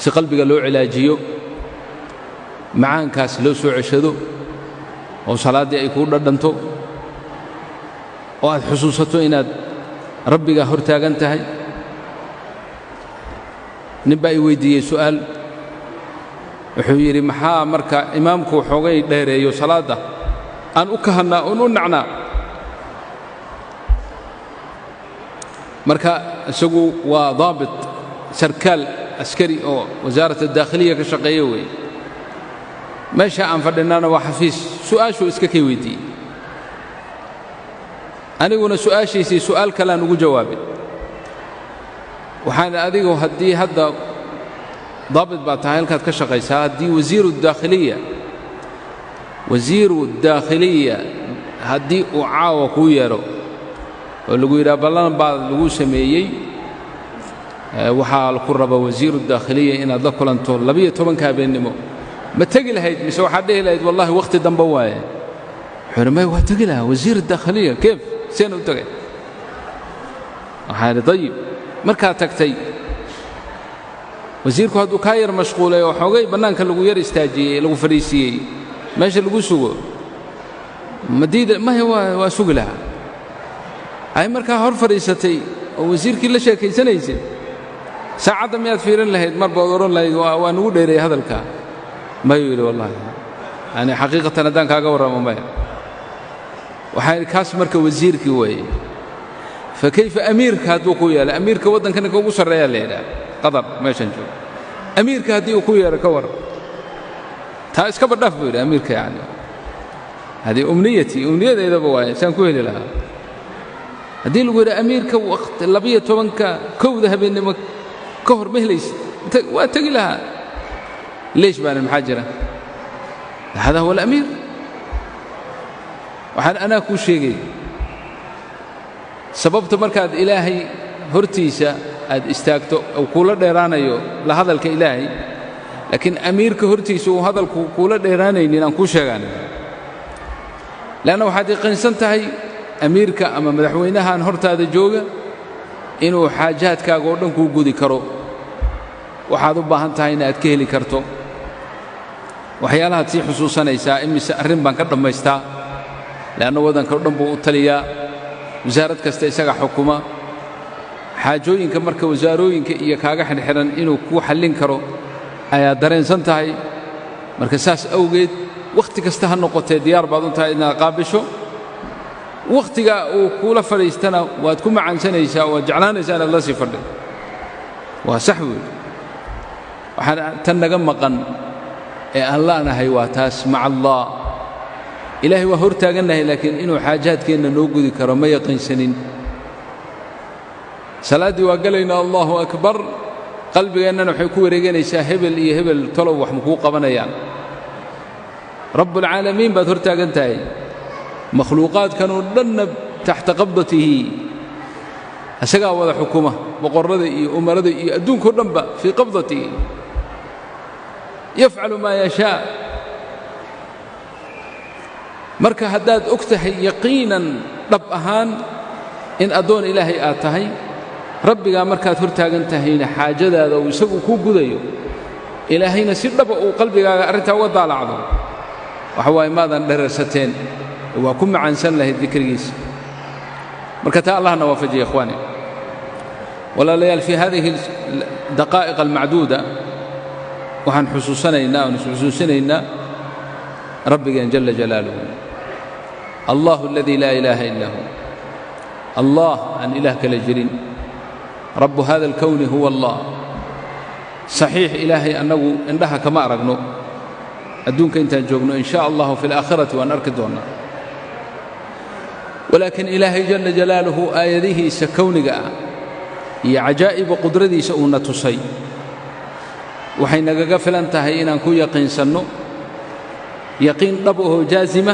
si qalbiga loo cilaajiyo macaankaas loo soo ceshado oo salaaddii ay kuu dhadhanto oo aad xusuusato inaad rabbiga hor taagan tahay nin baa i weydiiyey su'aal wuxuu yidhi maxaa marka imaamku xoogay dheereeyo salaadda aan u kahannaa oon u nacnaa marka isagu waa daabit sarkaal askari oo wasaaradda daakhiliya ka shaqeeya weeye meesha aan fadhinana waa xafiis su'aashuu iska kay weydiiyey aniguna su'aashiisii su'aal kaleaan ugu jawaabay waxaan adigu haddii hadda daabit baa tahay halkaad ka shaqaysaa haddii wasiiru daakhiliya haddii uu caawa kuu yeedho oo lagu yidhaha ballan baa lagu sameeyey waxaa ku raba wasiiru daakhiliya inaad la kulanto 12 habeennimo ma tegi lahayd mise waxaad dhihi lahayd wallahi wakhti dambe waaye wuxuu yidhi may waa tegi lahaa wasiiru daakhiliya keef seen u tagay waxaa yidhi dayib markaad tagtay wasiirku hadduu kaa yar mashquulay oo xoogay bannaanka lagu yar istaajiyey lagu fadhiisiiyey meesha lagu sugo madiida maya waa sugi lahaa ay markaa hor fadhiisatay oo wasiirkii la sheekaysanaysay saacadda miyaad fiirin lahayd mar baad odhan lahayd waa nugu dheereeyey hadalkaa mayuu yidhi wallahi yani xaqiiqatan haddaan kaaga warramo maya waxaa yidhi kaas marka wasiirkii weeye fa kayfa amiirka hadduu ku yeelay amiirka waddanka ninka ugu sarreeyaa la yidhaha qatar meeshan joogo amiirka haddii uu ku yeedho ka war taa iskaba dhaaf buu yidhi amiirka yani hadii umniyadeedaba waaye saan ku heli lahaa haddii lagu yidhi amiirka waqti 12 habeennimo ka hor ma helaysid waa tegi lahaa leesh baan maxaa jira hada huwa alamiir waxaan anaa kuu sheegay sababta markaad ilaahay hortiisa aad istaagto oo kula dheeraanayo la hadalka ilaahay laakiin amiirka hortiisa uu hadalku kula dheeraanaynin aan ku sheegaan laana waxaad yaqaansan tahay amiirka ama madaxweynahan hortaada jooga inuu xaajaadkaaga oo dhan ku gudi karo waxaad u baahan tahay inaad ka heli karto waxyaalahaad sii xusuusanaysaa imise arrin baan ka dhammaystaa laana waddanka oo dhan buu u taliyaa wasaarad kasta isaga xukuma xaajooyinka marka wasaarooyinka iyo kaaga xidhxidhan inuu ku xallin karo ayaa dareensan tahay marka saas awgeed wakhti kasta ha noqotee diyaar baad u tahay inaad qaabisho wakhtiga uu kula fadhiistana waad ku macaansanaysaa waad jeclaanaysaa inaad la sii fadhido waa sax weeye waxaan tan naga maqan ee aan la'nahay waa taas maca allah ilaahay waa hor taagannahay laakiin inuu xaajaadkeenna noo gudi karo ma yaqiinsanin salaaddii waa galaynaa allahu akbar qalbigeennana waxay ku wareeganaysaa hebel iyo hebel talow wax makuu qabanayaan rabbulcaalamiin baad hor taagan tahay makhluuqaadkan oo dhanna taxta qabdatihi isagaa wada xukuma boqorrada iyo umarada iyo adduunkao dhanba fii qabdatihi yafcalu maa yashaa marka haddaad og tahay yaqiinan dhab ahaan in addoon ilaahay aad tahay rabbigaa markaad hor taagan tahayna xaajadaada uu isagu kuu gudayo ilaahayna si dhaba uu qalbigaaga arrintaa uga daalacdo waxa waaye maadan dherarsateen waa ku macaansan lahayd dikrigiisa marka taa allahna waafajiya ikhwaani walaalayaal fii hadihi daqaa'iq almacduuda waxaan xusuusanaynaa oon isxusuusinaynaa rabbigeen jala jalaaluhu allahu aladii laa ilaaha illaa hu allah aan ilaah kala jirin rabbu hada alkowni huwa allah saxiix ilaahay annagu indhaha kama aragno adduunka intaan joogno in shaa allahu fi alaakhirati waan arki doonnaa walaakiin ilaahay jala jalaaluhu aayadihiisa kowniga ah iyo cajaa'iba qudradiisa uuna tusay waxay nagaga filan tahay inaan ku yaqiinsanno yaqiin dhab ahoo jaazima